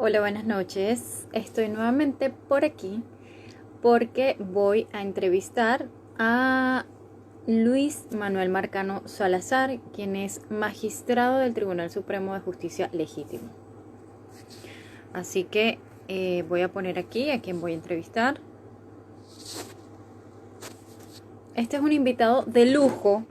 Hola, buenas noches. Estoy nuevamente por aquí porque voy a entrevistar a Luis Manuel Marcano Salazar, quien es magistrado del Tribunal Supremo de Justicia Legítimo. Así que voy a poner aquí a quien voy a entrevistar. Este es un invitado de lujo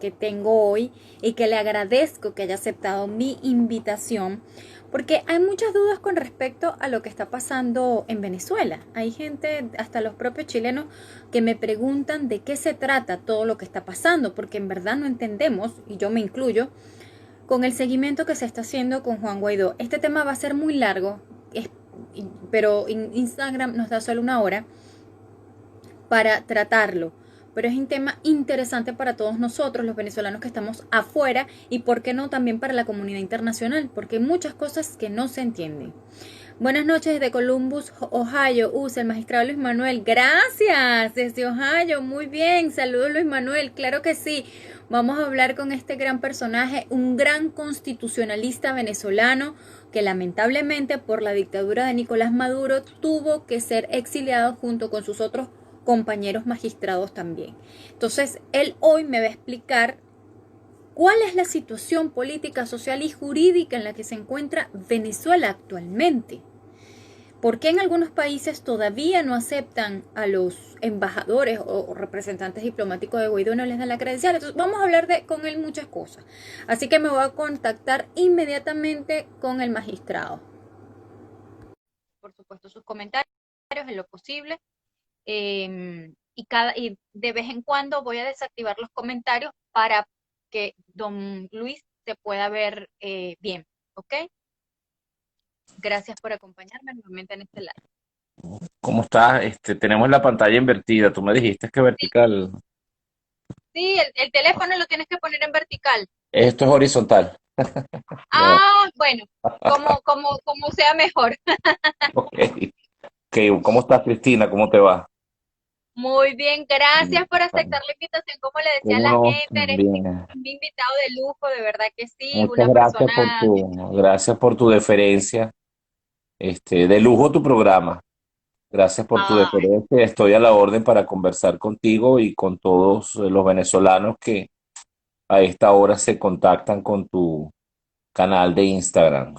que tengo hoy y que le agradezco que haya aceptado mi invitación porque hay muchas dudas con respecto a lo que está pasando en Venezuela. Hay gente, hasta los propios chilenos, que me preguntan de qué se trata todo lo que está pasando, porque en verdad no entendemos, y yo me incluyo, con el seguimiento que se está haciendo con Juan Guaidó. Este tema va a ser muy largo, pero Instagram nos da solo una hora para tratarlo. Pero es un tema interesante para todos nosotros, los venezolanos que estamos afuera, y por qué no también para la comunidad internacional, porque hay muchas cosas que no se entienden. Buenas noches desde Columbus, Ohio. El magistrado Luis Manuel. Gracias, desde Ohio. Muy bien. Saludos, Luis Manuel. Claro que sí. Vamos a hablar con este gran personaje, un gran constitucionalista venezolano que lamentablemente por la dictadura de Nicolás Maduro tuvo que ser exiliado junto con sus otros compañeros magistrados también. Entonces, él hoy me va a explicar cuál es la situación política, social y jurídica en la que se encuentra Venezuela actualmente. ¿Por qué en algunos países todavía no aceptan a los embajadores o representantes diplomáticos de Guaidó, no les dan la credencial? Entonces vamos a hablar con él muchas cosas. Así que me voy a contactar inmediatamente con el magistrado. Por supuesto, sus comentarios en lo posible. Y de vez en cuando voy a desactivar los comentarios para que don Luis se pueda ver bien. ¿Ok? Gracias por acompañarme nuevamente en este live. ¿Cómo estás? Tenemos la pantalla invertida. Tú me dijiste que Sí, vertical. sí, el teléfono lo tienes que poner en vertical. Esto es horizontal. No. Ah, bueno, como sea mejor. Ok. Ok, ¿cómo estás, Cristina? ¿Cómo te va? Muy bien, gracias por aceptar la invitación. Como le decía a ¿Cómo la no? gente, eres Bien. un invitado de lujo, de verdad que sí, Muchas una persona. gracias por tu deferencia. De lujo tu programa. Gracias por tu Ay, deferencia. Estoy a la orden para conversar contigo y con todos los venezolanos que a esta hora se contactan con tu canal de Instagram.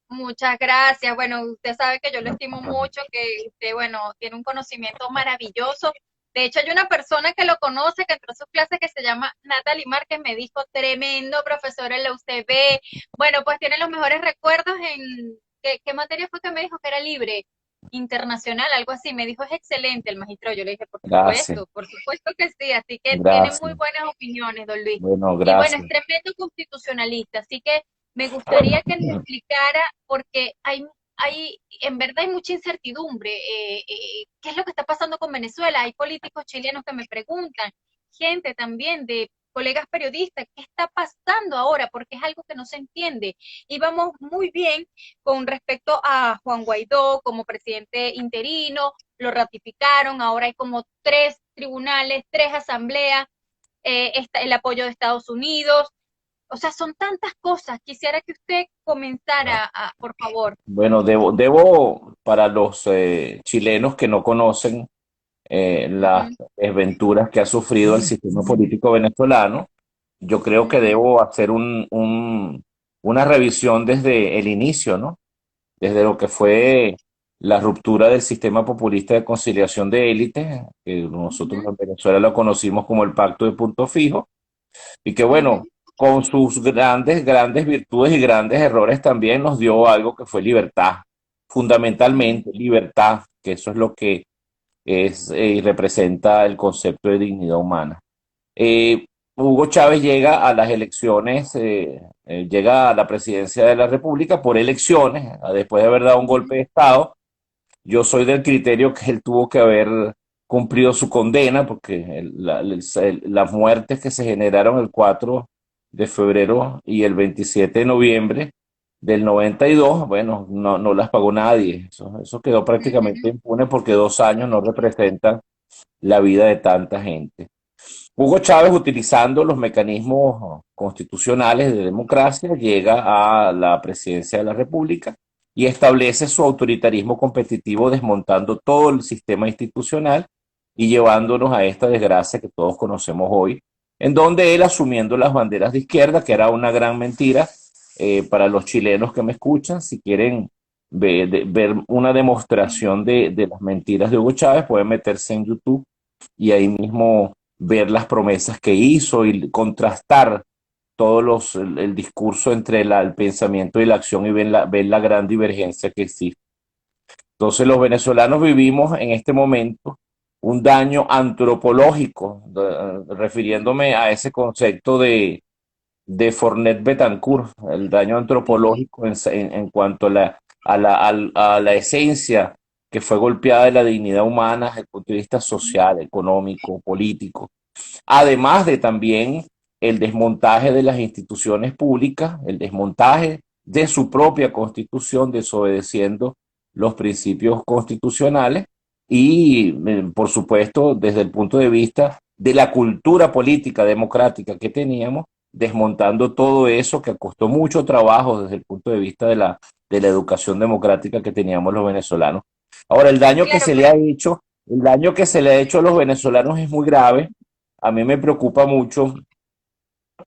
muchas gracias. Bueno, usted sabe que yo lo estimo mucho, que usted, bueno, tiene un conocimiento maravilloso. De hecho, hay una persona que lo conoce, que entró a sus clases, que se llama Natalie Márquez, me dijo, tremendo profesor en la UCB. Bueno, pues tiene los mejores recuerdos en, ¿qué materia fue que me dijo que era libre? Internacional, algo así. Me dijo, es excelente el magistro. Yo le dije, Gracias, por supuesto que sí. Así que tiene muy gracias. buenas opiniones, don Luis. Bueno, Y bueno, es gracias. tremendo constitucionalista. Así que me gustaría que nos explicara, porque en verdad hay mucha incertidumbre. ¿Qué es lo que está pasando con Venezuela? Hay políticos chilenos que me preguntan, gente también de colegas periodistas, ¿qué está pasando ahora? Porque es algo que no se entiende. Íbamos muy bien con respecto a Juan Guaidó como presidente interino, lo ratificaron, ahora hay como tres tribunales, tres asambleas, está el apoyo de Estados Unidos, o sea, son tantas cosas. Quisiera que usted comenzara, por favor. Bueno, debo para los chilenos que no conocen las Ujú, desventuras que ha sufrido el sistema político venezolano, yo creo que ujú, debo hacer una revisión desde el inicio, ¿no? Desde lo que ujú, fue la ruptura del sistema populista de conciliación de élites, que nosotros ujú, en Venezuela lo conocimos como el Pacto de Punto Fijo, y que bueno, ujú, con sus grandes virtudes y grandes errores también nos dio algo que fue libertad, ujú, fundamentalmente libertad, que eso es lo que es y representa el concepto de dignidad humana. Eh, Hugo Chávez llega a las elecciones, llega a la presidencia de la República por elecciones, después de haber dado un golpe de Estado. Yo soy del criterio que él tuvo que haber cumplido su condena, porque las muertes que se generaron el 4 de febrero y el 27 de noviembre del 92, bueno, no las pagó nadie. Eso quedó prácticamente ujú, impune porque 2 años no representan la vida de tanta gente. Hugo Chávez, utilizando los mecanismos constitucionales de democracia, llega a la presidencia de la República y establece su autoritarismo competitivo desmontando todo el sistema institucional y llevándonos a esta desgracia que todos conocemos hoy, en donde él asumiendo las banderas de izquierda, que era una gran mentira para los chilenos que me escuchan, si quieren ver una demostración de las mentiras de Hugo Chávez, pueden meterse en YouTube y ahí mismo ver las promesas que hizo y contrastar el discurso entre el pensamiento y la acción y ven la gran divergencia que existe. Entonces los venezolanos vivimos en este momento un daño antropológico, refiriéndome a ese concepto de Fornet Betancourt, el daño antropológico en cuanto a la esencia que fue golpeada de la dignidad humana desde el punto de vista social, económico, político, además de también el desmontaje de las instituciones públicas, el desmontaje de su propia constitución, desobedeciendo los principios constitucionales y, por supuesto, desde el punto de vista de la cultura política democrática que teníamos, desmontando todo eso que costó mucho trabajo desde el punto de vista de la educación democrática que teníamos los venezolanos. Ahora, Claro, pero el daño que se le ha hecho a los venezolanos es muy grave. A mí me preocupa mucho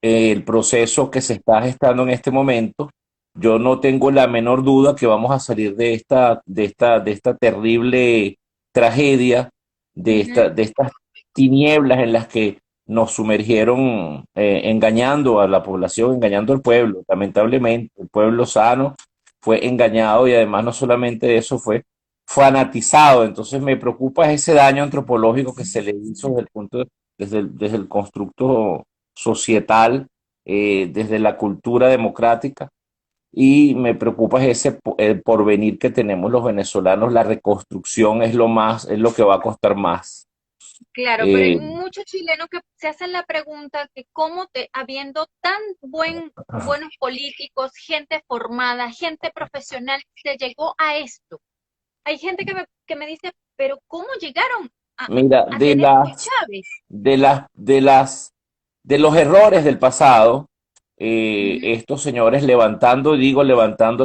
el proceso que se está gestando en este momento. Yo no tengo la menor duda que vamos a salir de esta terrible tragedia, ujú, de estas tinieblas en las que nos sumergieron engañando a la población, engañando al pueblo. Lamentablemente, el pueblo sano fue engañado y además no solamente eso, fue fanatizado. Entonces me preocupa ese daño antropológico que se le hizo desde el constructo societal, desde la cultura democrática, y me preocupa el porvenir que tenemos los venezolanos. La reconstrucción es lo que va a costar más. claro, pero hay Eh, muchos chilenos que se hacen la pregunta que habiendo tan buenos políticos, gente formada, gente profesional, se llegó a esto. Hay gente que me dice, pero ¿cómo llegaron Mira, a tener a Chávez? de las, de las, de los errores del pasado, Ujú, estos señores levantando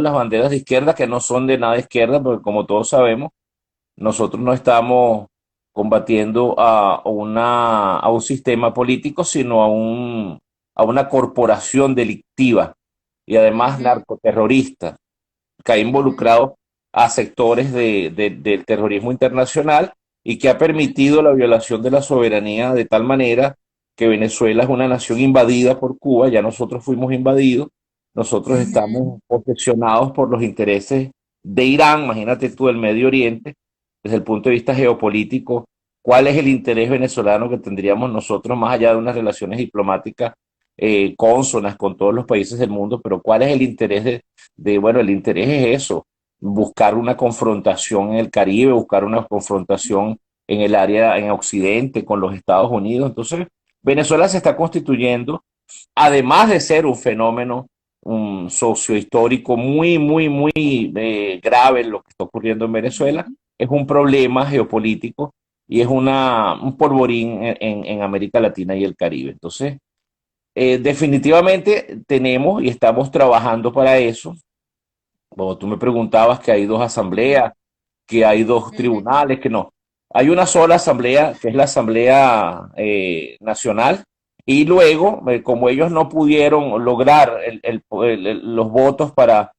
las banderas de izquierda, que no son de nada de izquierda, porque como todos sabemos, nosotros no estamos combatiendo a un sistema político, sino a una corporación delictiva y además ujú, narcoterrorista, que ha ujú, involucrado a sectores del terrorismo internacional y que ha ujú, permitido la violación de la soberanía de tal manera que Venezuela es una nación invadida por Cuba. Ya nosotros fuimos invadidos, nosotros ujú. estamos obsesionados por los intereses de Irán. Imagínate tú el Medio Oriente, desde el punto de vista geopolítico, cuál es el interés venezolano que tendríamos nosotros más allá de unas relaciones diplomáticas cónsonas con todos los países del mundo, pero cuál es el interés bueno, el interés es eso, buscar una confrontación en el Caribe, buscar una confrontación en el área, en Occidente, con los Estados Unidos. Entonces, Venezuela se está constituyendo, además de ser un fenómeno sociohistórico muy grave lo que está ocurriendo en Venezuela, es un problema geopolítico y es un polvorín en América Latina y el Caribe. Entonces, definitivamente tenemos y estamos trabajando para eso. Como tú me preguntabas que hay dos asambleas, que hay dos Ujú, tribunales, que no. Hay una sola asamblea, que es la Asamblea Nacional, y luego, como ellos no pudieron lograr los votos para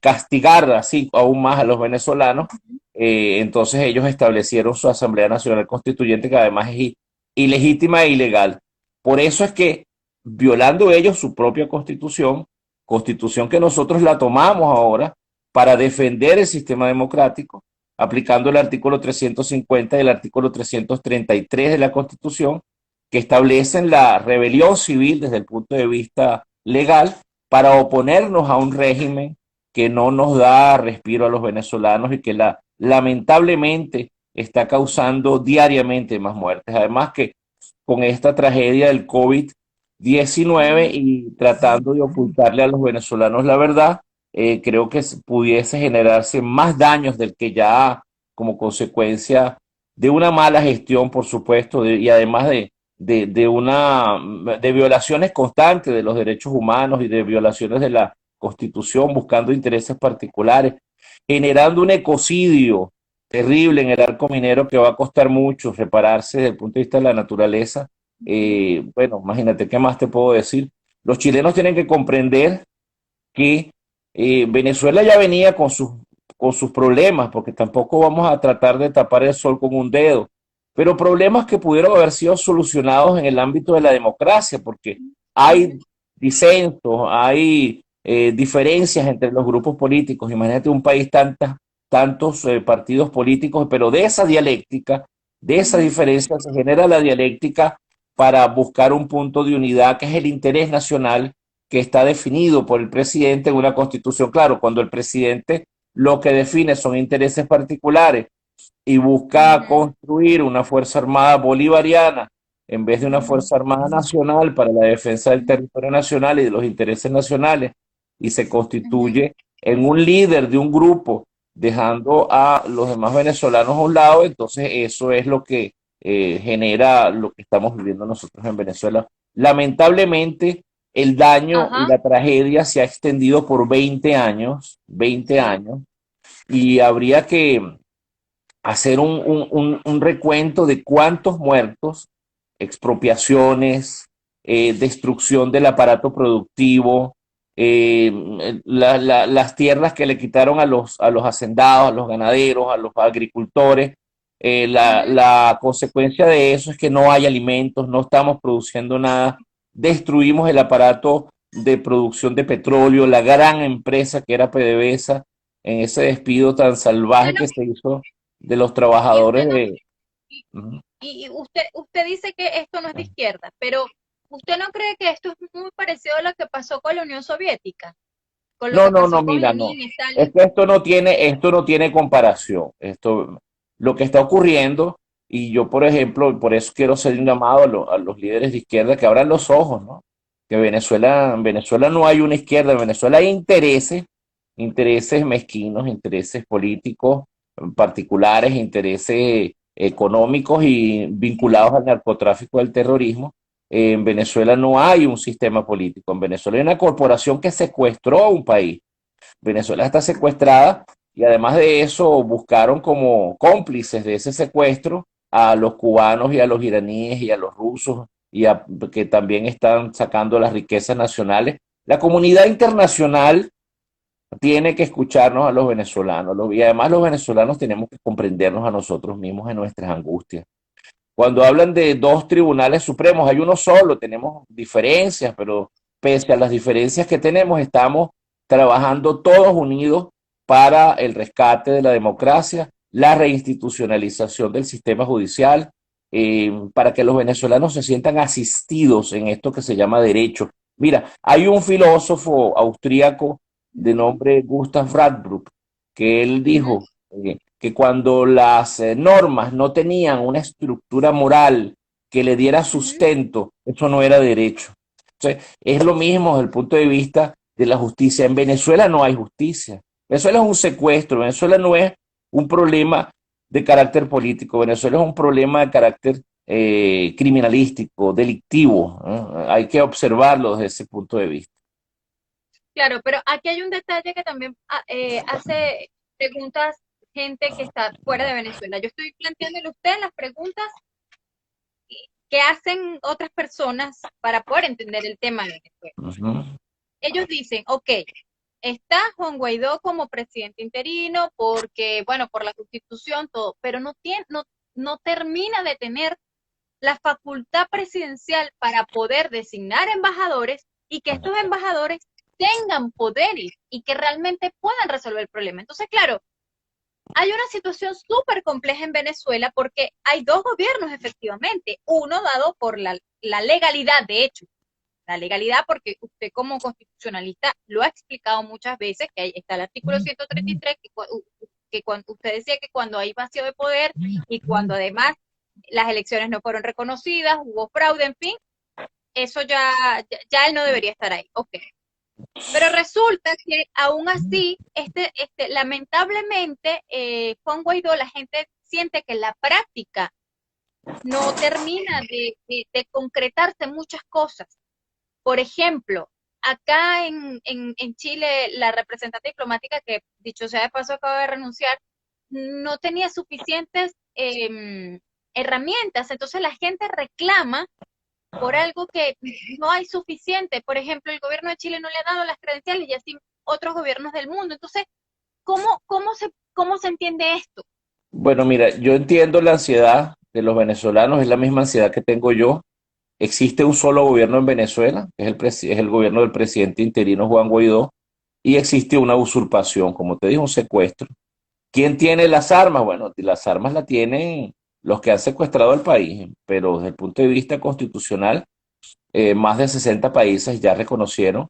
castigar así aún más a los venezolanos, entonces ellos establecieron su Asamblea Nacional Constituyente, que además es ilegítima e ilegal. Por eso es que, violando ellos su propia constitución que nosotros la tomamos ahora para defender el sistema democrático, aplicando el artículo 350 y el artículo 333 de la Constitución, que establecen la rebelión civil desde el punto de vista legal para oponernos a un régimen que no nos da respiro a los venezolanos y que lamentablemente está causando diariamente más muertes. Además que con esta tragedia del COVID-19 ujú. y tratando de ocultarle a los venezolanos la verdad, creo que pudiese generarse más daños del que ya como consecuencia de una mala gestión, por supuesto, y además de violaciones constantes de los derechos humanos y de violaciones de la constitución, buscando intereses particulares, generando un ecocidio terrible en el arco minero que va a costar mucho repararse desde el punto de vista de la naturaleza. Bueno, imagínate, ¿qué más te puedo decir? Los chilenos tienen que comprender que Venezuela ya venía con sus problemas, porque tampoco vamos a tratar de tapar el sol con un dedo, pero problemas que pudieron haber sido solucionados en el ámbito de la democracia, porque hay disensos, hay diferencias entre los grupos políticos. Imagínate un país tantos partidos políticos, pero de esa dialéctica, de esa diferencia se genera la dialéctica para buscar un punto de unidad que es el interés nacional que está definido por el presidente en una constitución. Claro, cuando el presidente lo que define son intereses particulares y busca construir una Fuerza Armada bolivariana en vez de una Fuerza Armada nacional para la defensa del territorio nacional y de los intereses nacionales, y se constituye en un líder de un grupo, dejando a los demás venezolanos a un lado, entonces eso es lo que genera lo que estamos viviendo nosotros en Venezuela. Lamentablemente, el daño y Ajá, la tragedia se ha extendido por 20 sí. años, y habría que hacer un recuento de cuántos muertos, expropiaciones, destrucción del aparato productivo, las tierras que le quitaron a los hacendados, a los ganaderos, a los agricultores. Ujú. La consecuencia de eso es que no hay alimentos, no estamos produciendo nada, destruimos el aparato de producción de petróleo, la gran empresa que era PDVSA, en ese despido tan Usted salvaje no, que se hizo de los y trabajadores usted no, de... y, Ujú. y usted dice que esto no es de izquierda, pero ¿usted no cree que esto es muy parecido a lo que pasó con la Unión Soviética? Con lo No, que no, no, pasó con mira, no. Lenin, Es Stalin. que esto no tiene comparación. Esto, lo que está ocurriendo, y yo, por ejemplo, por eso quiero hacer un llamado a los líderes de izquierda que abran los ojos, ¿no? Que en Venezuela no hay una izquierda, en Venezuela hay intereses, intereses mezquinos, intereses políticos particulares, intereses económicos y vinculados al narcotráfico y al terrorismo. En Venezuela no hay un sistema político. En Venezuela hay una corporación que secuestró a un país. Venezuela está secuestrada, y además de eso buscaron como cómplices de ese secuestro a los cubanos y a los iraníes y a los rusos, que también están sacando las riquezas nacionales. La comunidad internacional tiene que escucharnos a los venezolanos, y además los venezolanos tenemos que comprendernos a nosotros mismos en nuestras angustias. Cuando hablan de dos tribunales supremos, hay uno solo, tenemos diferencias, pero pese a las diferencias que tenemos, estamos trabajando todos unidos para el rescate de la democracia, la reinstitucionalización del sistema judicial, para que los venezolanos se sientan asistidos en esto que se llama derecho. Mira, hay un filósofo austríaco de nombre Gustav Radbruch, que él Ujú. dijo que cuando las normas no tenían una estructura moral que le diera Ujú. sustento, eso no era derecho. Entonces, es lo mismo desde el punto de vista de la justicia. En Venezuela no hay justicia. Venezuela es un secuestro. Venezuela no es un problema de carácter político. Venezuela es un problema de carácter criminalístico, delictivo, ¿no? Hay que observarlo desde ese punto de vista. Claro, pero aquí hay un detalle que también hace preguntas gente que está fuera de Venezuela. Yo estoy planteándole a usted las preguntas que hacen otras personas para poder entender el tema de Venezuela. Uh -huh. Ellos dicen, ok, está Juan Guaidó como presidente interino porque, bueno, por la constitución, todo, pero no termina de tener la facultad presidencial para poder designar embajadores y que estos embajadores tengan poderes y que realmente puedan resolver el problema. Entonces, claro, hay una situación súper compleja en Venezuela porque hay dos gobiernos efectivamente, uno dado por la legalidad, de hecho, la legalidad, porque usted como constitucionalista lo ha explicado muchas veces, que ahí está el artículo 133, que cuando usted decía que cuando hay vacío de poder y cuando además las elecciones no fueron reconocidas, hubo fraude, en fin, eso ya él no debería estar ahí. Ok. Pero resulta que aún así, lamentablemente, Juan Guaidó, la gente siente que en la práctica no termina de concretarse muchas cosas. Por ejemplo, acá en Chile, la representante diplomática, que dicho sea de paso acaba de renunciar, no tenía suficientes herramientas. Entonces la gente reclama por algo que no hay suficiente. Por ejemplo, el gobierno de Chile no le ha dado las credenciales y así otros gobiernos del mundo. Entonces, cómo se entiende esto? Bueno, mira, yo entiendo la ansiedad de los venezolanos, es la misma ansiedad que tengo yo. Existe un solo gobierno en Venezuela, que es es el gobierno del presidente interino Juan Guaidó, y existe una usurpación, como te dije, un secuestro. ¿Quién tiene las armas? Bueno, las armas las tienen los que han secuestrado el país, pero desde el punto de vista constitucional, más de 60 países ya reconocieron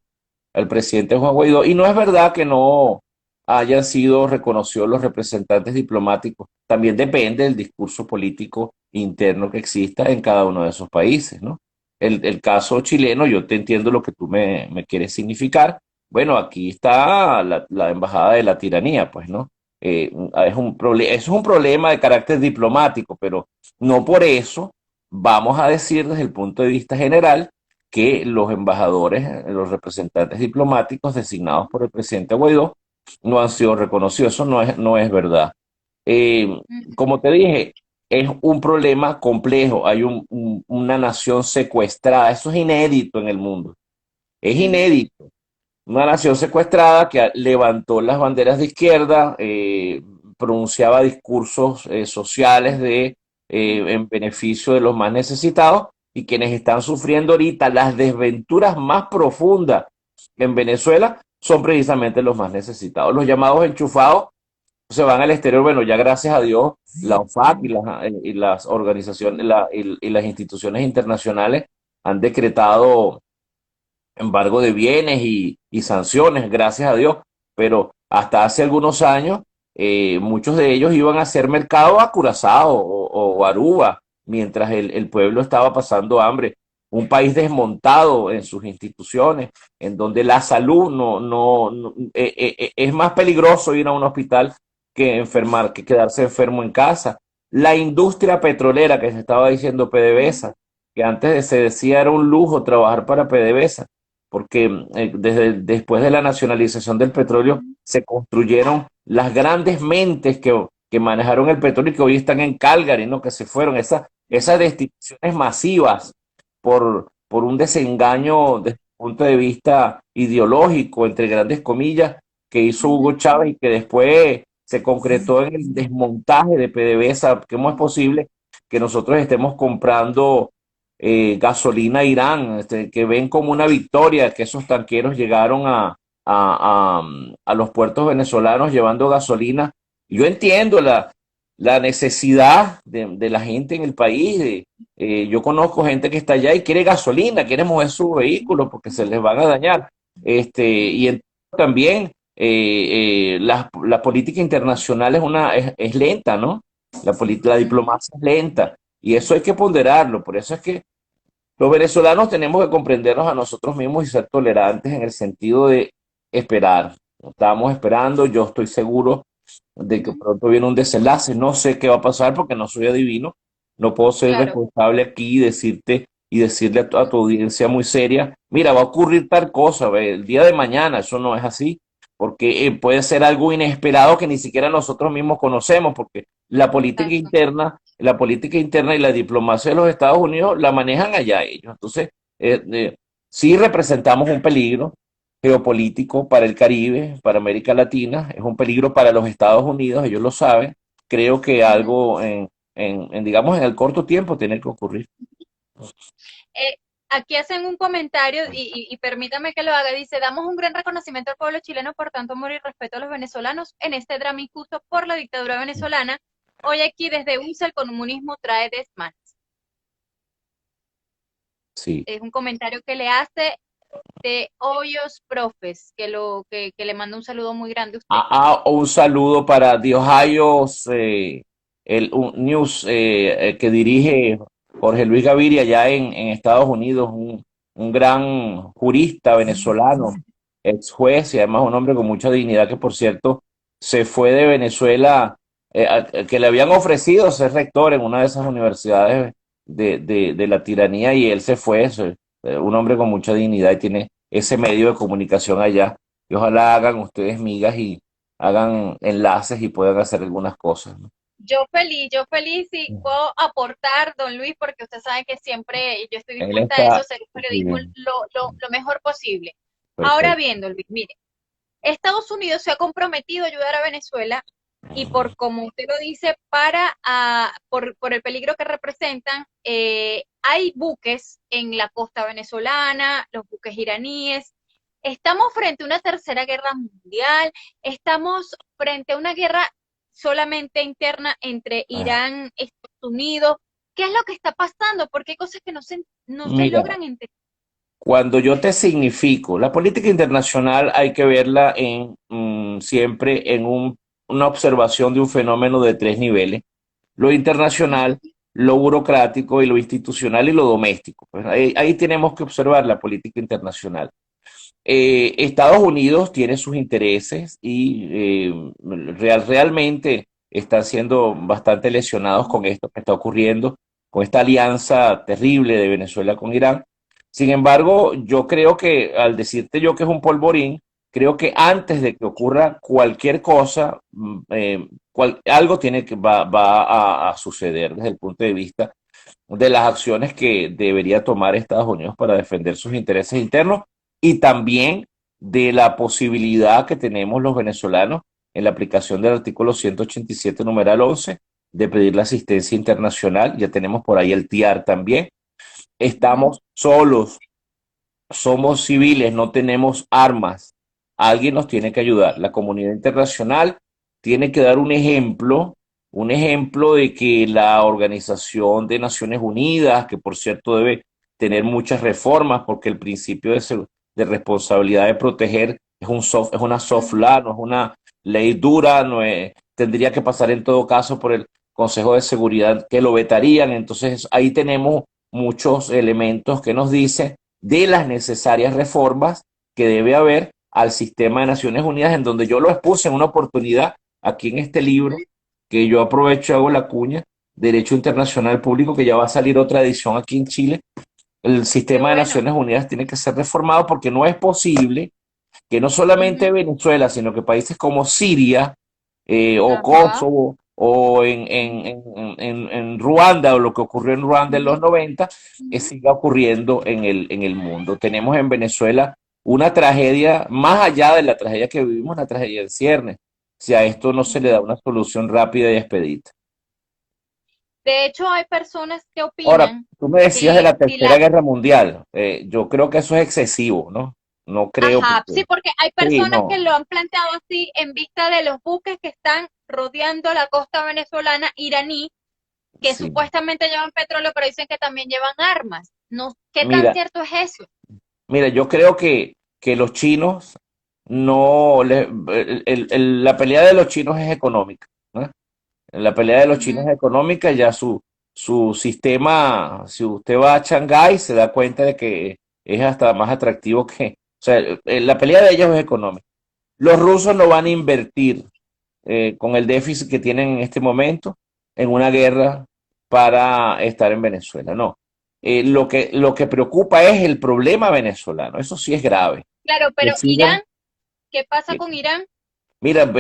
al presidente Juan Guaidó, y no es verdad que no hayan sido reconocidos los representantes diplomáticos. También depende del discurso político interno que exista en cada uno de esos países, ¿no? El caso chileno, yo te entiendo lo que tú me quieres significar. Bueno, aquí está la embajada de la tiranía, pues, ¿no? Eso es un problema de carácter diplomático, pero no por eso vamos a decir desde el punto de vista general que los embajadores, los representantes diplomáticos designados por el presidente Guaidó no han sido reconocidos. Eso no es verdad. Eh, Como te dije, es un problema complejo. Hay una nación secuestrada. Eso es inédito en el mundo. Es inédito. Una nación secuestrada que levantó las banderas de izquierda, pronunciaba discursos sociales en beneficio de los más necesitados, y quienes están sufriendo ahorita las desventuras más profundas en Venezuela son precisamente los más necesitados. Los llamados enchufados se van al exterior. Bueno, ya gracias a Dios, la OFAC y las organizaciones y las instituciones internacionales han decretado embargo de bienes y sanciones, gracias a Dios, pero hasta hace algunos años muchos de ellos iban a hacer mercado a Curazao o Aruba, mientras el pueblo estaba pasando hambre. Un país desmontado en sus instituciones, en donde la salud es más peligroso ir a un hospital que enfermar, que quedarse enfermo en casa. La industria petrolera que se estaba diciendo PDVSA, que antes se decía era un lujo trabajar para PDVSA, porque después de la nacionalización del petróleo se construyeron las grandes mentes que manejaron el petróleo y que hoy están en Calgary, ¿no? Que se fueron, esas destituciones masivas por un desengaño desde el punto de vista ideológico, entre grandes comillas, que hizo Hugo Chávez y que después se concretó en el desmontaje de PDVSA. ¿Cómo es posible que nosotros estemos comprando gasolina a Irán, que ven como una victoria que esos tanqueros llegaron a los puertos venezolanos llevando gasolina? Yo entiendo la necesidad de la gente en el país. Yo conozco gente que está allá y quiere gasolina, quiere mover su vehículo porque se les van a dañar. También la política internacional es lenta, ¿no? La diplomacia es lenta y eso hay que ponderarlo. Por eso es que los venezolanos tenemos que comprendernos a nosotros mismos y ser tolerantes en el sentido de esperar. Estamos esperando, yo estoy seguro de que pronto viene un desenlace. No sé qué va a pasar porque no soy adivino. No puedo ser Claro. responsable aquí y decirle a tu audiencia muy seria, mira, va a ocurrir tal cosa, ve, el día de mañana. Eso no es así, porque puede ser algo inesperado que ni siquiera nosotros mismos conocemos, porque Exacto. la política interna y la diplomacia de los Estados Unidos la manejan allá ellos. Entonces, sí representamos un peligro geopolítico para el Caribe, para América Latina, es un peligro para los Estados Unidos, ellos lo saben. Creo que Ujú. algo digamos, en el corto tiempo tiene que ocurrir. Eh, Aquí hacen un comentario y permítame que lo haga. Dice, damos un gran reconocimiento al pueblo chileno por tanto amor y respeto a los venezolanos en este drama injusto por la dictadura venezolana. Hoy aquí desde USA el comunismo trae desmanes. Sí. Es un comentario que le hace de Hoyos Profes, que le manda un saludo muy grande a usted. Un saludo para The Ohio News, que dirige Jorge Luis Gaviria allá en Estados Unidos, un gran jurista venezolano, ex juez y además un hombre con mucha dignidad que, por cierto, se fue de Venezuela, que le habían ofrecido ser rector en una de esas universidades de la tiranía, y él se fue. Un hombre con mucha dignidad y tiene ese medio de comunicación allá. Y ojalá hagan ustedes migas y hagan enlaces y puedan hacer algunas cosas, ¿no? Yo feliz y puedo aportar, don Luis, porque usted sabe que siempre yo estoy Él dispuesta a eso, está hacer el periodismo bien, lo mejor posible. Ahora perfecto. bien, don Luis, mire, Estados Unidos se ha comprometido a ayudar a Venezuela y por como usted lo dice, por el peligro que representan, hay buques en la costa venezolana, los buques iraníes. Estamos frente a una tercera guerra mundial, estamos frente a una guerra solamente interna entre Ah, Irán y Estados Unidos. ¿Qué es lo que está pasando? Porque hay cosas que no se mira, logran entender. cuando yo te significo, la política internacional hay que verla siempre en una observación de un fenómeno de tres niveles: lo internacional, lo burocrático y lo institucional y lo doméstico. Pues ahí tenemos que observar la política internacional. Estados Unidos tiene sus intereses y realmente están siendo bastante lesionados con esto que está ocurriendo, con esta alianza terrible de Venezuela con Irán. Sin embargo, yo creo que al decirte yo que es un polvorín, creo que antes de que ocurra cualquier cosa, algo va a suceder desde el punto de vista de las acciones que debería tomar Estados Unidos para defender sus intereses internos y también de la posibilidad que tenemos los venezolanos en la aplicación del artículo 187, numeral 11, de pedir la asistencia internacional. Ya tenemos por ahí el TIAR también. Estamos solos, somos civiles, no tenemos armas. Alguien nos tiene que ayudar. La comunidad internacional tiene que dar un ejemplo de que la Organización de Naciones Unidas, que por cierto debe tener muchas reformas, porque el principio de responsabilidad de proteger es una soft law, no es una ley dura, tendría que pasar en todo caso por el Consejo de Seguridad que lo vetarían. Entonces ahí tenemos muchos elementos que nos dicen de las necesarias reformas que debe haber al sistema de Naciones Unidas, en donde yo lo expuse en una oportunidad aquí en este libro, que yo aprovecho y hago la cuña: Derecho Internacional Público, que ya va a salir otra edición aquí en Chile. El Qué sistema de bueno. Naciones Unidas tiene que ser reformado porque no es posible que no solamente Ujú. Venezuela, sino que países como Siria o Ajá. Kosovo o en Ruanda, o lo que ocurrió en Ruanda en los Ujú, 90, ujú. siga ocurriendo en el mundo. Tenemos en Venezuela una tragedia, más allá de la tragedia que vivimos, la tragedia en ciernes, si a esto no se le da Ujú. una solución rápida y expedita. De hecho, hay personas que Ahora, opinan tú me decías de que la si Tercera la, Guerra Mundial. Yo creo que eso es excesivo, ¿no? No creo ajá, sí, porque... porque hay Sí, personas que no. lo han planteado así en vista de los buques que están rodeando la costa venezolana iraní, que Sí. supuestamente llevan petróleo, pero dicen que también llevan armas. No, ¿qué tan Mira, cierto es eso? Mira, yo creo que los chinos no le- la pelea de los chinos es económica, ¿no? La pelea de los chinos Ujú. es económica, ya su sistema, si usted va a Shanghái, se da cuenta de que es hasta más atractivo o sea, la pelea de ellos es económica. Los rusos no van a invertir con el déficit que tienen en este momento en una guerra para estar en Venezuela, no. Lo que preocupa es el problema venezolano, eso sí es grave. Claro, Que pero sigan, Irán, ¿qué pasa que- con Irán? mira,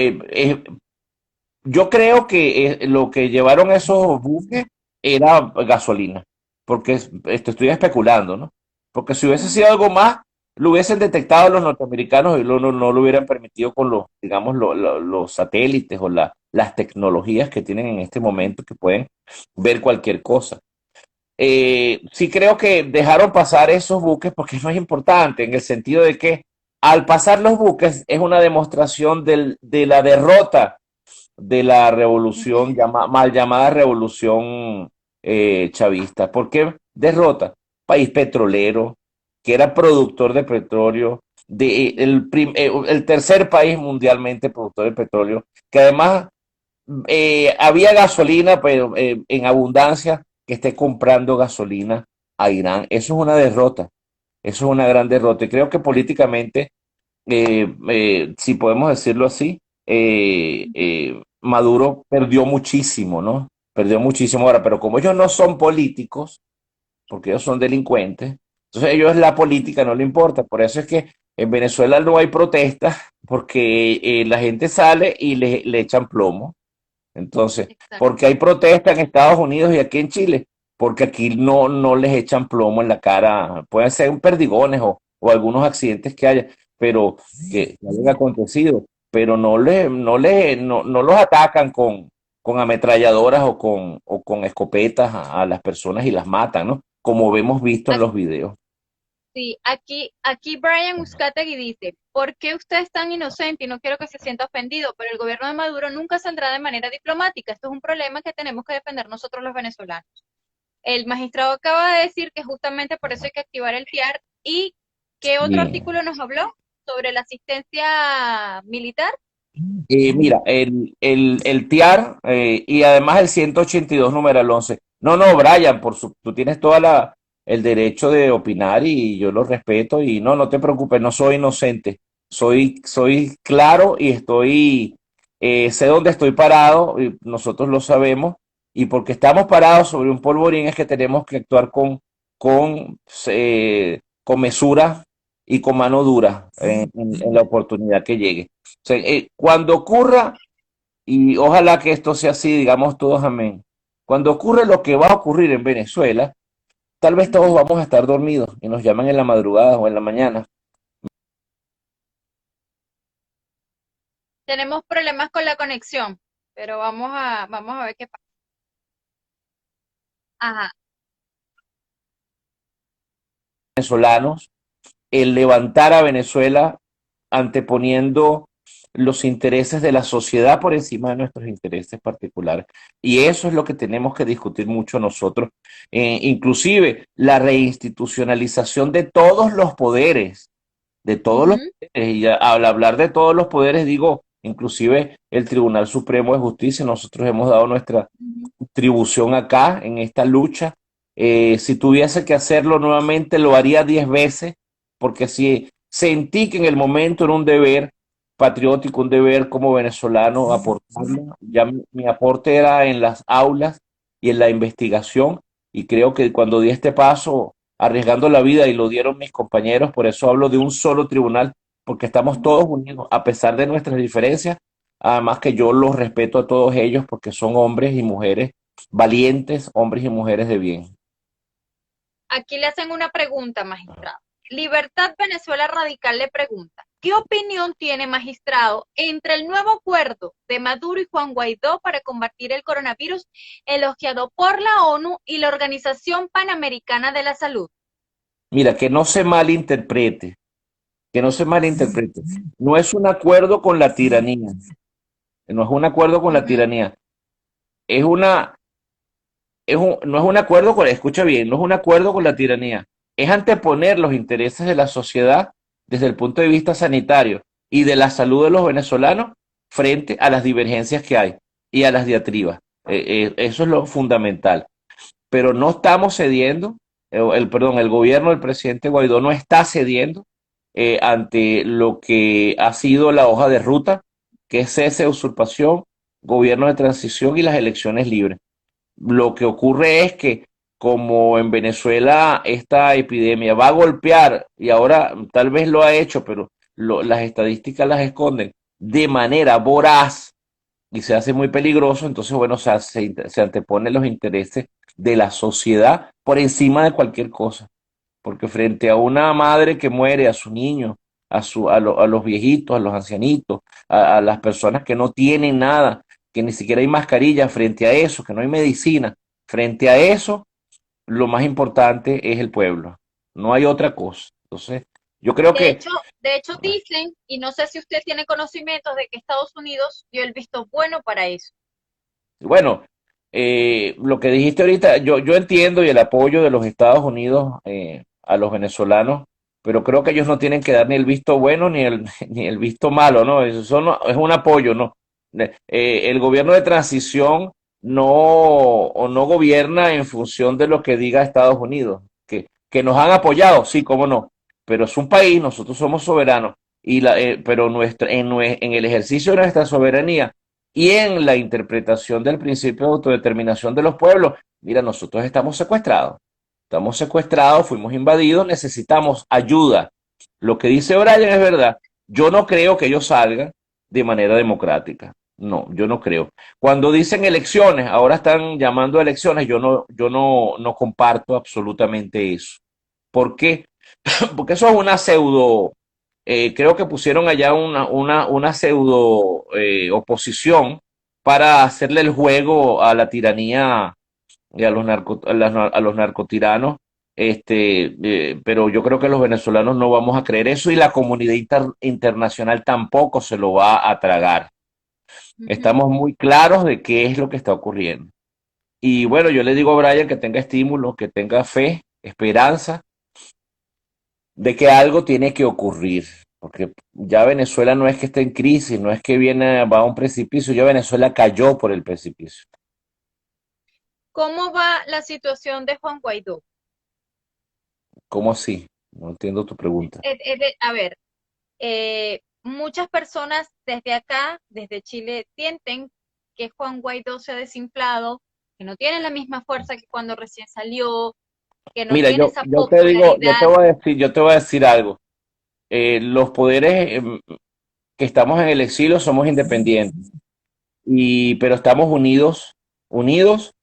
yo creo que lo que llevaron esos buques era gasolina, porque esto estoy especulando, ¿no? Porque si hubiese sido Ujú. algo más, lo hubiesen detectado los norteamericanos y no lo hubieran permitido con los, digamos, los satélites o las tecnologías que tienen en este momento, que pueden ver cualquier cosa. Sí creo que dejaron pasar esos buques porque no es importante, en el sentido de que al pasar los buques es una demostración de la derrota de la revolución, mal llamada revolución chavista. ¿Por qué derrota? País petrolero, que era productor de petróleo, el tercer país mundialmente productor de petróleo, que además había gasolina, pero en abundancia, que esté comprando gasolina a Irán. Eso es una derrota, eso es una gran derrota. Y creo que políticamente, si podemos decirlo así, Maduro perdió muchísimo, ¿no? Perdió muchísimo ahora, pero como ellos no son políticos, porque ellos son delincuentes, Entonces a ellos la política no le importa, por eso es que en Venezuela no hay protestas, porque la gente sale y le echan plomo. Entonces, Exacto. porque hay protestas en Estados Unidos y aquí en Chile, porque aquí no les echan plomo en la cara, pueden ser un perdigones o algunos accidentes que haya, pero que hayan acontecido, pero no los atacan con ametralladoras o con escopetas a las personas y las matan, ¿no? Como hemos visto en los videos. Sí, aquí Brian Uzcategui dice, ¿por qué usted es tan inocente? Y no quiero que se sienta ofendido, pero el gobierno de Maduro nunca saldrá de manera diplomática. Esto es un problema que tenemos que defender nosotros los venezolanos. El magistrado acaba de decir que justamente por eso hay que activar el TIAR. ¿Y qué otro Y, artículo nos habló sobre la asistencia militar? mira, el TIAR y además el 182 numeral 11. No, no, Brian, tú tienes toda el derecho de opinar y yo lo respeto y no te preocupes, no soy inocente. Soy claro y sé dónde estoy parado y nosotros lo sabemos y porque estamos parados sobre un polvorín es que tenemos que actuar con mesura y con mano dura en la oportunidad que llegue. O sea, cuando ocurra, y ojalá que esto sea así, digamos todos amén, cuando ocurre lo que va a ocurrir en Venezuela, tal vez todos vamos a estar dormidos y nos llaman en la madrugada o en la mañana. Tenemos problemas con la conexión, pero vamos a ver qué pasa. Ajá. Venezolanos, el levantar a Venezuela anteponiendo los intereses de la sociedad por encima de nuestros intereses particulares. Y eso es lo que tenemos que discutir mucho nosotros. Inclusive la reinstitucionalización de todos los Ujú, poderes. Y al hablar de todos los poderes, digo, inclusive el Tribunal Supremo de Justicia, nosotros hemos dado nuestra ujú. contribución acá en esta lucha. Si tuviese que hacerlo nuevamente, lo haría 10 veces, porque si sentí que en el momento era un deber patriótico, un deber como venezolano aportarlo, ya mi aporte era en las aulas y en la investigación, y creo que cuando di este paso, arriesgando la vida, y lo dieron mis compañeros, por eso hablo de un solo tribunal, porque estamos todos unidos, a pesar de nuestras diferencias, además que yo los respeto a todos ellos, porque son hombres y mujeres valientes, hombres y mujeres de bien. Aquí le hacen una pregunta, magistrado. Libertad Venezuela Radical le pregunta, ¿qué opinión tiene, magistrado, entre el nuevo acuerdo de Maduro y Juan Guaidó para combatir el coronavirus elogiado por la ONU y la Organización Panamericana de la Salud? Mira, que no se malinterprete. No es un acuerdo con la tiranía, no es un acuerdo con la Ujú, tiranía, es una, no es un acuerdo con, escucha bien, no es un acuerdo con la tiranía, es anteponer los intereses de la sociedad desde el punto de vista sanitario y de la salud de los venezolanos frente a las divergencias que hay y a las diatribas. Eso es lo fundamental. Pero no estamos cediendo, el gobierno del presidente Guaidó no está cediendo ante lo que ha sido la hoja de ruta, que es cese de usurpación, gobierno de transición y las elecciones libres. Lo que ocurre es que como en Venezuela esta epidemia va a golpear, y ahora tal vez lo ha hecho, pero las estadísticas las esconden, de manera voraz, y se hace muy peligroso, entonces, bueno, se anteponen los intereses de la sociedad por encima de cualquier cosa, porque frente a una madre que muere, a su niño, a los viejitos, a los ancianitos, a las personas que no tienen nada, que ni siquiera hay mascarilla, frente a eso, que no hay medicina, frente a eso, lo más importante es el pueblo, no hay otra cosa. Entonces, yo creo De que, hecho, de hecho dicen, y no sé si usted tiene conocimientos de que Estados Unidos dio el visto bueno para eso. bueno, lo que dijiste ahorita, yo entiendo y el apoyo de los Estados Unidos a los venezolanos, pero creo que ellos no tienen que dar ni el visto bueno ni el visto malo, ¿no? Es un apoyo, ¿no? El gobierno de transición no gobierna en función de lo que diga Estados Unidos, que nos han apoyado, sí, cómo no, pero es un país, nosotros somos soberanos, pero en el ejercicio de nuestra soberanía y en la interpretación del principio de autodeterminación de los pueblos, mira, nosotros estamos secuestrados. estamos secuestrados, fuimos invadidos, necesitamos ayuda. Lo que dice Brian es verdad. Yo no creo que ellos salgan de manera democrática. No, yo no creo. Cuando dicen elecciones, ahora están llamando a elecciones, yo no comparto absolutamente eso. ¿Por qué? Porque eso es una pseudo, creo que pusieron allá una pseudo oposición para hacerle el juego a la tiranía y a a los narcotiranos, pero yo creo que los venezolanos no vamos a creer eso y la comunidad internacional tampoco se lo va a tragar. Ujú. Estamos muy claros de qué es lo que está ocurriendo. Y bueno, yo le digo a Brian que tenga estímulo, que tenga fe, esperanza de que algo tiene que ocurrir, porque ya Venezuela no es que esté en crisis, no es que va a un precipicio, ya Venezuela cayó por el precipicio. ¿Cómo va la situación de Juan Guaidó? ¿Cómo así? No entiendo tu pregunta. A ver, muchas personas desde acá, desde Chile, sienten que Juan Guaidó se ha desinflado, que no tiene la misma fuerza que cuando recién salió, que no Mira, tiene esa yo te digo, popularidad. yo te voy a decir algo. Los poderes que estamos en el exilio somos independientes, pero estamos unidos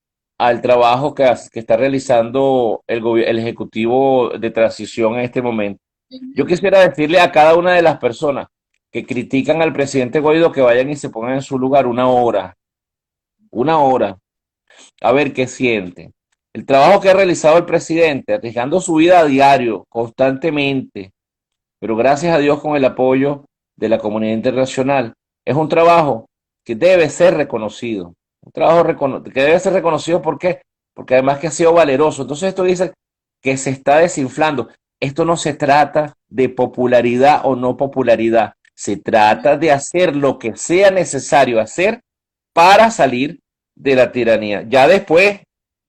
al trabajo que está realizando el Ejecutivo de transición en este momento. Yo Ujú. quisiera decirle a cada una de las personas que critican al presidente Guaidó que vayan y se pongan en su lugar una hora, a ver qué siente. El trabajo que ha realizado el presidente, arriesgando su vida a diario, constantemente, pero gracias a Dios con el apoyo de la comunidad internacional, es un trabajo que debe ser reconocido. Un trabajo que debe ser reconocido, ¿por qué? Porque además que ha sido valeroso. Entonces esto dice que se está desinflando. Esto no se trata de popularidad o no popularidad. Se trata de hacer lo que sea necesario hacer para salir de la tiranía. Ya después,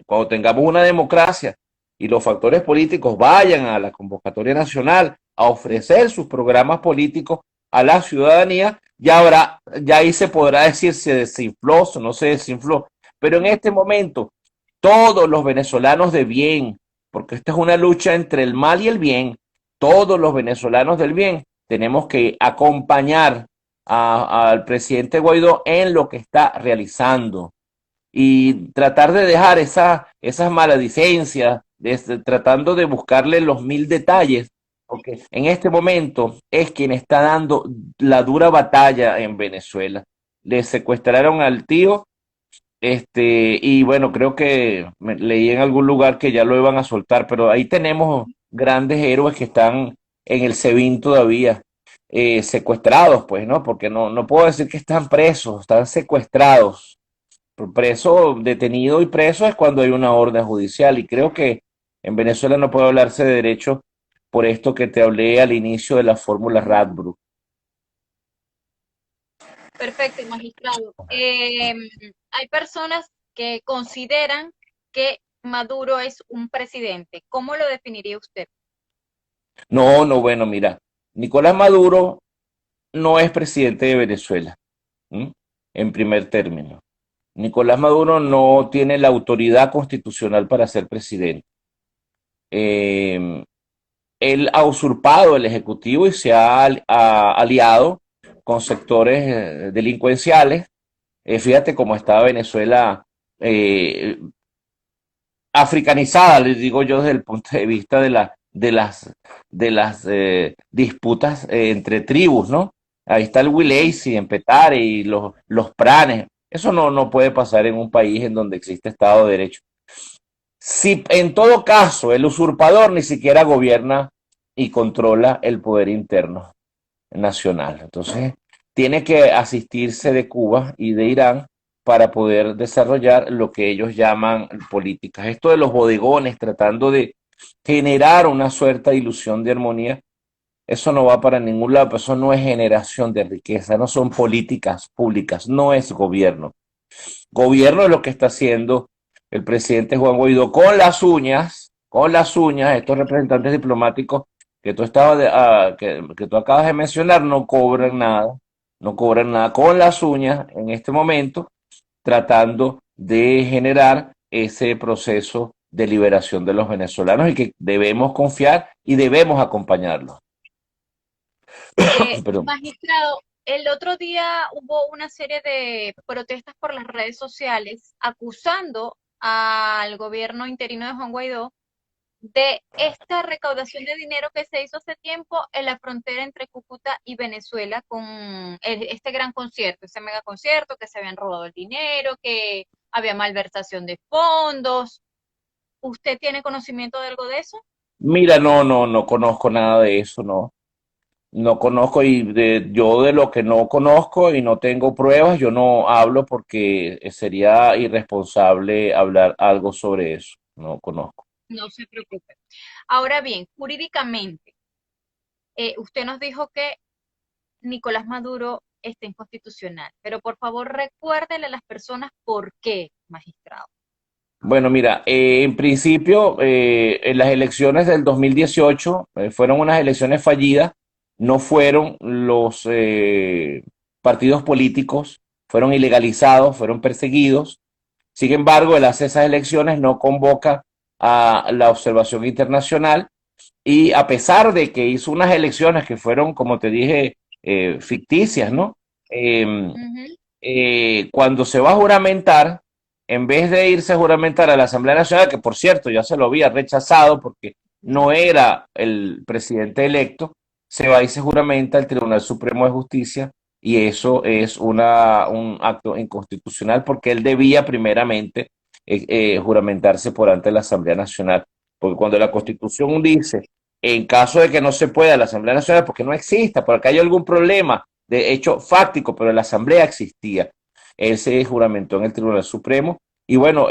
cuando tengamos una democracia y los factores políticos vayan a la convocatoria nacional a ofrecer sus programas políticos a la ciudadanía, ya ahí se podrá decir si se desinfló o no se desinfló. Pero en este momento, todos los venezolanos de bien, porque esta es una lucha entre el mal y el bien, todos los venezolanos del bien tenemos que acompañar al presidente Guaidó en lo que está realizando y tratar de dejar esas maledicencias, tratando de buscarle los mil detalles, porque en este momento es quien está dando la dura batalla en Venezuela. Le secuestraron al tío, y bueno, creo que leí en algún lugar que ya lo iban a soltar, pero ahí tenemos grandes héroes que están en el SEBIN todavía, secuestrados, pues, ¿no? Porque no puedo decir que están presos, están secuestrados. Preso, detenido y preso es cuando hay una orden judicial y creo que en Venezuela no puede hablarse de derecho por esto que te hablé al inicio de la fórmula Radbruch. Perfecto, magistrado. Hay personas que consideran que Maduro es un presidente. ¿Cómo lo definiría usted? No, no, bueno, mira, Nicolás Maduro no es presidente de Venezuela, ¿m? En primer término. Nicolás Maduro no tiene la autoridad constitucional para ser presidente. Eh, Él ha usurpado el Ejecutivo y se ha aliado con sectores delincuenciales. Fíjate cómo estaba Venezuela eh, africanizada, les digo yo, desde el punto de vista de las disputas entre tribus, ¿no? Ahí está el Willacy en Petare y los pranes. Eso no puede pasar en un país en donde existe Estado de Derecho. Si en todo caso el usurpador ni siquiera gobierna y controla el poder interno nacional. Entonces, tiene que asistirse de Cuba y de Irán para poder desarrollar lo que ellos llaman políticas. Esto de los bodegones, tratando de generar una suerte de ilusión de armonía, eso no va para ningún lado, eso no es generación de riqueza, no son políticas públicas, no es gobierno. Gobierno es lo que está haciendo el presidente Juan Guaidó con las uñas, estos representantes diplomáticos que que tú acabas de mencionar no cobran nada, no cobran nada con las uñas en este momento, tratando de generar ese proceso de liberación de los venezolanos y que debemos confiar y debemos acompañarlos. Perdón. Magistrado, el otro día hubo una serie de protestas por las redes sociales acusando al gobierno interino de Juan Guaidó de esta recaudación de dinero que se hizo hace tiempo en la frontera entre Cúcuta y Venezuela con este gran concierto, ese mega concierto, que se habían robado el dinero, que había malversación de fondos. ¿Usted tiene conocimiento de algo de eso? Mira, no conozco nada de eso, no. No conozco yo de lo que no conozco y no tengo pruebas, yo no hablo porque sería irresponsable hablar algo sobre eso. No conozco. No se preocupe. Ahora bien, jurídicamente, usted nos dijo que Nicolás Maduro está inconstitucional, pero por favor recuérdele a las personas por qué, magistrado. Bueno, mira, en principio, en las elecciones del 2018 fueron unas elecciones fallidas, no fueron los partidos políticos, fueron ilegalizados, fueron perseguidos. Sin embargo, él hace esas elecciones, no convoca a la observación internacional y a pesar de que hizo unas elecciones que fueron, como te dije, ficticias, ¿no? Em, Ujú. Cuando se va a juramentar, en vez de irse a juramentar a la Asamblea Nacional, que por cierto ya se lo había rechazado porque no era el presidente electo, se va y se juramenta al Tribunal Supremo de Justicia y eso es un acto inconstitucional porque él debía primeramente juramentarse por ante la Asamblea Nacional. Porque cuando la Constitución dice, en caso de que no se pueda la Asamblea Nacional, porque no exista, porque hay algún problema de hecho fáctico, pero la Asamblea existía. Él se juramentó en el Tribunal Supremo y bueno,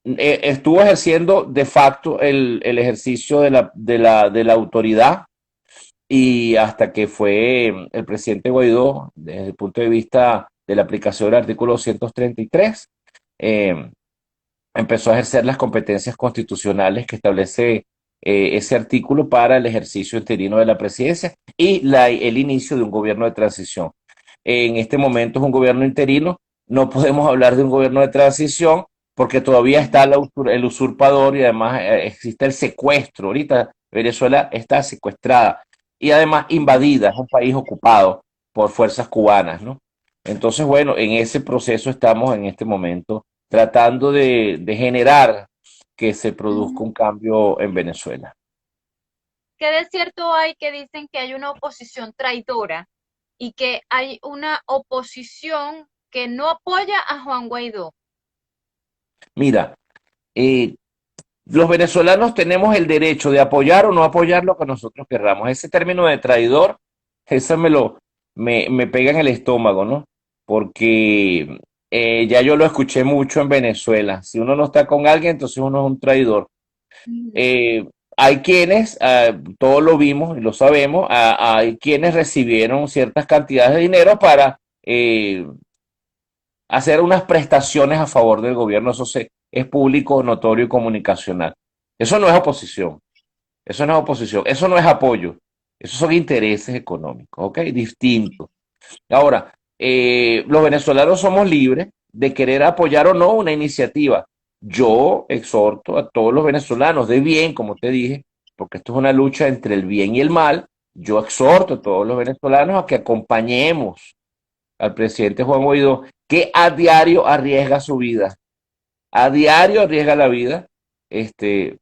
estuvo ejerciendo de facto el ejercicio de la autoridad y hasta que fue el presidente Guaidó, desde el punto de vista de la aplicación del artículo 233, eh, empezó a ejercer las competencias constitucionales que establece ese artículo para el ejercicio interino de la presidencia y el inicio de un gobierno de transición. En este momento es un gobierno interino, no podemos hablar de un gobierno de transición porque todavía está el usurpador y además existe el secuestro. Ahorita Venezuela está secuestrada y además invadida, es un país ocupado por fuerzas cubanas, ¿no? Entonces, bueno, en ese proceso estamos en este momento tratando de generar que se produzca Ujú. un cambio en Venezuela. ¿Qué de cierto hay que dicen que hay una oposición traidora y que hay una oposición que no apoya a Juan Guaidó? Mira, eh, los venezolanos tenemos el derecho de apoyar o no apoyar lo que nosotros querramos. Ese término de traidor, ese me pega en el estómago, ¿no? Porque ya yo lo escuché mucho en Venezuela. Si uno no está con alguien, entonces uno es un traidor. Ujú. Eh, Hay quienes, todos lo vimos y lo sabemos, hay quienes recibieron ciertas cantidades de dinero para hacer unas prestaciones a favor del gobierno. Es público, notorio y comunicacional. Eso no es oposición, eso no es oposición, eso no es apoyo, esos son intereses económicos, ¿ok? Distintos. Ahora, los venezolanos somos libres de querer apoyar o no una iniciativa. Yo exhorto a todos los venezolanos de bien, como te dije, porque esto es una lucha entre el bien y el mal. Yo exhorto a todos los venezolanos a que acompañemos al presidente Juan Guaidó, que a diario arriesga su vida, a diario arriesga la vida,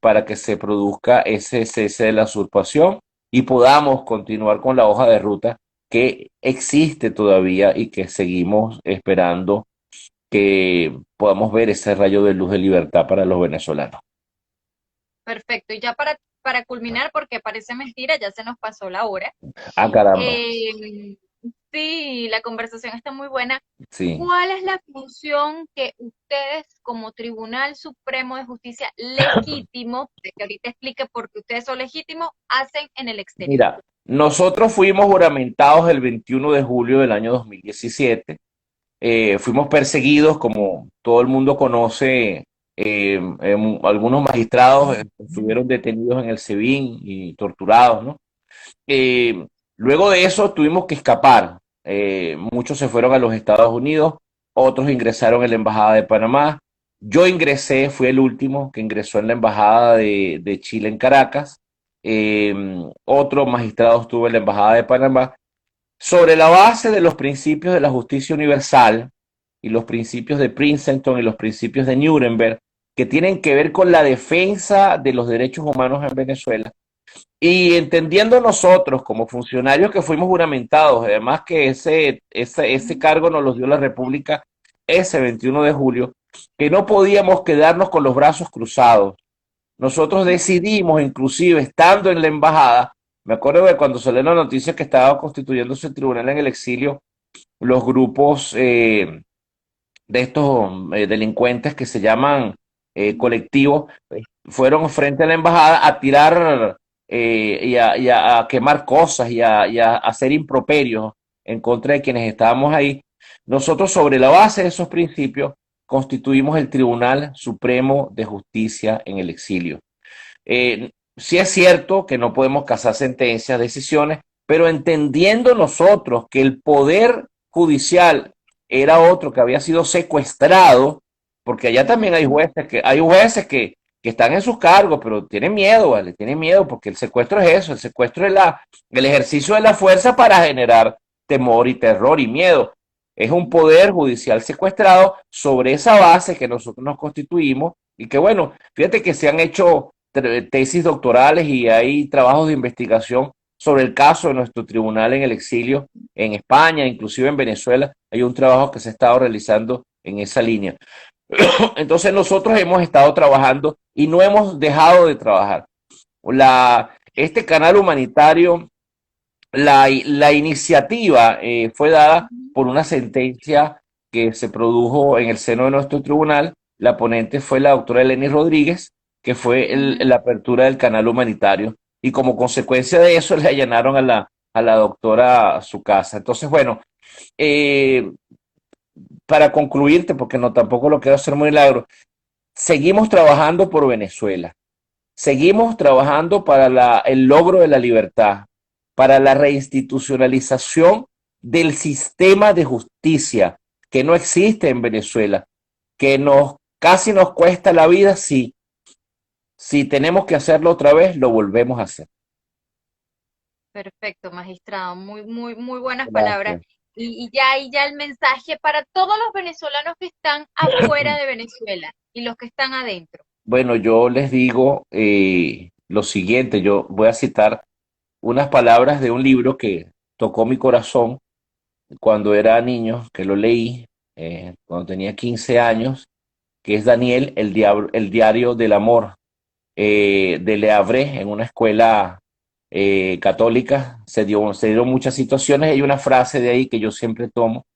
para que se produzca ese cese de la usurpación y podamos continuar con la hoja de ruta que existe todavía y que seguimos esperando que podamos ver ese rayo de luz de libertad para los venezolanos. Perfecto. Y ya para culminar, porque parece mentira, ya se nos pasó la hora. Ah, caramba, Eh, sí, la conversación está muy buena. sí. ¿Cuál es la función que ustedes como Tribunal Supremo de Justicia legítimo, de que ahorita explique por qué ustedes son legítimos, hacen en el exterior? Mira, nosotros fuimos juramentados el 21 de julio del año 2017. Fuimos perseguidos, como todo el mundo conoce, algunos magistrados estuvieron detenidos en el SEBIN y torturados, ¿no? Eh, Luego de eso tuvimos que escapar. Muchos se fueron a los Estados Unidos, otros ingresaron en la Embajada de Panamá. Yo ingresé, fui el último que ingresó en la Embajada de Chile en Caracas. Otro magistrado estuvo en la Embajada de Panamá. Sobre la base de los principios de la justicia universal y los principios de Princeton y los principios de Nuremberg, que tienen que ver con la defensa de los derechos humanos en Venezuela, y entendiendo nosotros como funcionarios que fuimos juramentados, además que ese cargo nos lo dio la República ese 21 de julio, que no podíamos quedarnos con los brazos cruzados. Nosotros decidimos, inclusive estando en la embajada, me acuerdo de cuando salió la noticia que estaba constituyéndose el tribunal en el exilio, los grupos de estos delincuentes que se llaman colectivos, fueron frente a la embajada a tirar y a quemar cosas y a hacer improperios en contra de quienes estábamos ahí. Nosotros, sobre la base de esos principios, constituimos el Tribunal Supremo de Justicia en el exilio. Sí es cierto que no podemos casar sentencias, decisiones, pero entendiendo nosotros que el poder judicial era otro que había sido secuestrado, porque allá también hay jueces que están en sus cargos, pero tienen miedo, ¿vale? Tienen miedo porque el secuestro es eso, el secuestro es el ejercicio de la fuerza para generar temor y terror y miedo. Es un poder judicial secuestrado sobre esa base que nosotros nos constituimos y que bueno, fíjate que se han hecho tesis doctorales y hay trabajos de investigación sobre el caso de nuestro tribunal en el exilio en España, inclusive en Venezuela. Hay un trabajo que se ha estado realizando en esa línea. Entonces nosotros hemos estado trabajando y no hemos dejado de trabajar. Este canal humanitario, la iniciativa fue dada por una sentencia que se produjo en el seno de nuestro tribunal. La ponente fue la doctora Eleni Rodríguez, que fue la apertura del canal humanitario. Y como consecuencia de eso le allanaron a la doctora su casa. Entonces, bueno, eh, para concluirte, porque no tampoco lo quiero hacer muy largo, seguimos trabajando por Venezuela. Seguimos trabajando para el logro de la libertad, para la reinstitucionalización del sistema de justicia que no existe en Venezuela, que casi nos cuesta la vida, sí. Si tenemos que hacerlo otra vez, lo volvemos a hacer. Perfecto, magistrado. Muy, muy, muy buenas palabras. Gracias. Y ya el mensaje para todos los venezolanos que están afuera de Venezuela y los que están adentro. Bueno, yo les digo lo siguiente, yo voy a citar unas palabras de un libro que tocó mi corazón cuando era niño, que lo leí cuando tenía 15 años, que es Daniel, el diario del amor, de Le Havre, en una escuela católica. Se dieron muchas situaciones. Hay una frase de ahí que yo siempre tomo,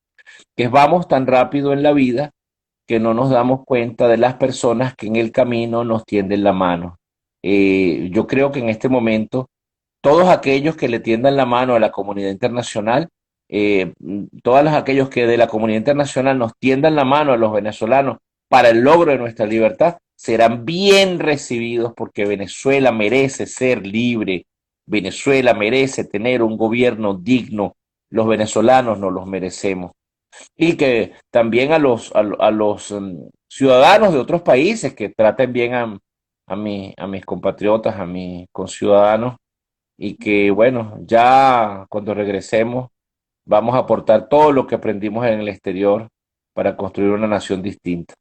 que es: vamos tan rápido en la vida que no nos damos cuenta de las personas que en el camino nos tienden la mano. Yo creo que en este momento todos aquellos que le tiendan la mano a la comunidad internacional, todos aquellos que de la comunidad internacional nos tiendan la mano a los venezolanos para el logro de nuestra libertad, serán bien recibidos porque Venezuela merece ser libre, Venezuela merece tener un gobierno digno, los venezolanos nos los merecemos. Y que también a los ciudadanos de otros países que traten bien a mis compatriotas, a mis conciudadanos, y que, bueno, ya cuando regresemos vamos a aportar todo lo que aprendimos en el exterior para construir una nación distinta.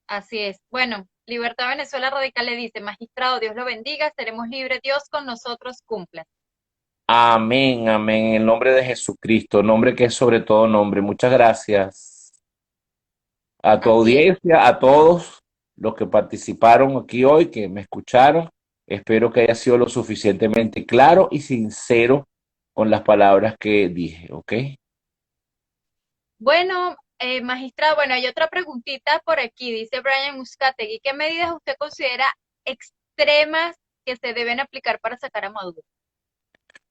Así es. Bueno, Libertad Venezuela Radical le dice, magistrado, Dios lo bendiga, seremos libres, Dios con nosotros cumpla. Amén, amén, en el nombre de Jesucristo, nombre que es sobre todo nombre. Muchas gracias a tu Así es. audiencia, a todos los que participaron aquí hoy, que me escucharon. Espero que haya sido lo suficientemente claro y sincero con las palabras que dije, ¿ok? Bueno, magistrado, bueno, hay otra preguntita por aquí, dice Brian Muscategui, ¿qué medidas usted considera extremas que se deben aplicar para sacar a Maduro?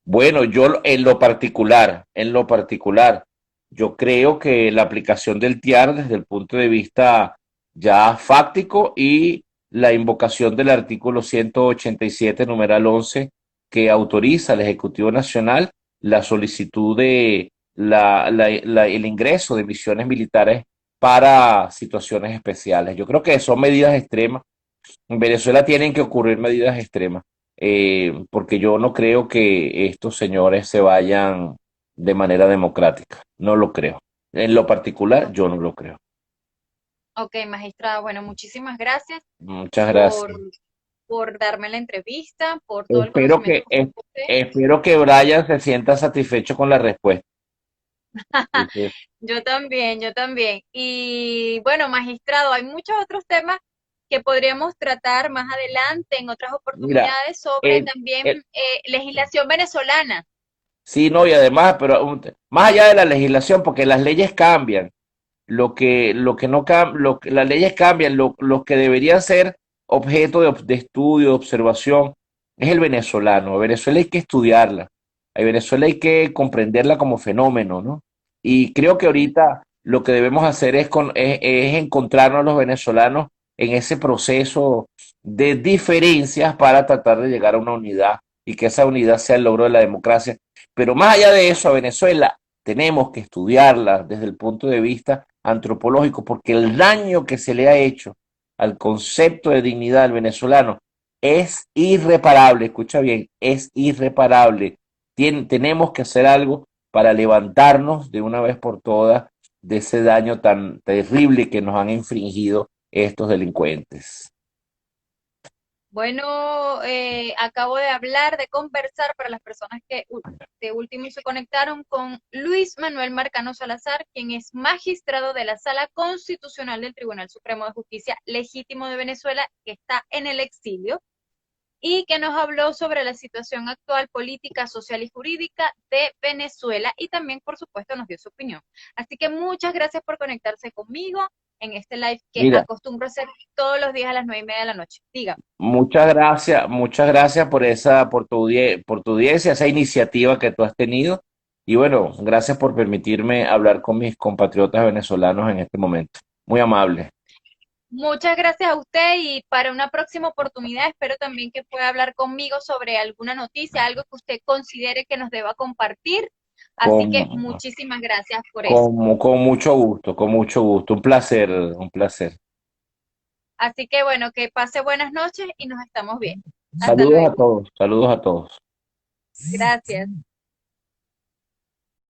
Bueno, yo en lo particular, yo creo que la aplicación del TIAR desde el punto de vista ya fáctico y la invocación del artículo 187, numeral 11, que autoriza al Ejecutivo Nacional la solicitud de el ingreso de misiones militares para situaciones especiales. Yo creo que son medidas extremas. En Venezuela tienen que ocurrir medidas extremas, porque yo no creo que estos señores se vayan de manera democrática. No lo creo. En lo particular, yo no lo creo. Ok, magistrada, bueno, muchísimas gracias Muchas por, gracias. por darme la entrevista, por todo el Espero conocimiento que, que usted posee. espero que Brian se sienta satisfecho con la respuesta. Dice, Yo también, yo también. Y bueno, magistrado, hay muchos otros temas que podríamos tratar más adelante en otras mira, oportunidades sobre el, también el- legislación venezolana. sí, no, y además, pero más allá de la legislación, porque las leyes cambian. Lo que no las leyes cambian, lo que debería ser objeto de estudio, de observación, es el venezolano. A Venezuela hay que estudiarla, a Venezuela hay que comprenderla como fenómeno, ¿no? Y creo que ahorita lo que debemos hacer es encontrarnos los venezolanos en ese proceso de diferencias para tratar de llegar a una unidad y que esa unidad sea el logro de la democracia. Pero más allá de eso, a Venezuela tenemos que estudiarla desde el punto de vista antropológico, porque el daño que se le ha hecho al concepto de dignidad del venezolano es irreparable, escucha bien, es irreparable. Tenemos que hacer algo para levantarnos de una vez por todas de ese daño tan terrible que nos han infringido estos delincuentes. Bueno, acabo de hablar, de conversar para las personas que de último se conectaron con Luis Manuel Marcano Salazar, quien es magistrado de la Sala Constitucional del Tribunal Supremo de Justicia Legítimo de Venezuela, que está en el exilio y que nos habló sobre la situación actual política, social y jurídica de Venezuela y también, por supuesto, nos dio su opinión. Así que muchas gracias por conectarse conmigo en este live que Mira, acostumbro hacer todos los días a las 9:30 de la noche. Dígame. muchas gracias por por tu audiencia, esa iniciativa que tú has tenido. Y bueno, gracias por permitirme hablar con mis compatriotas venezolanos en este momento. Muy amable. Muchas gracias a usted y para una próxima oportunidad espero también que pueda hablar conmigo sobre alguna noticia, algo que usted considere que nos deba compartir. Así Con, que muchísimas gracias por eso. con mucho gusto, con mucho gusto. Un placer, un placer. Así que bueno, que pase buenas noches y nos estamos viendo. Hasta Saludos a luego. todos, saludos a todos. Gracias.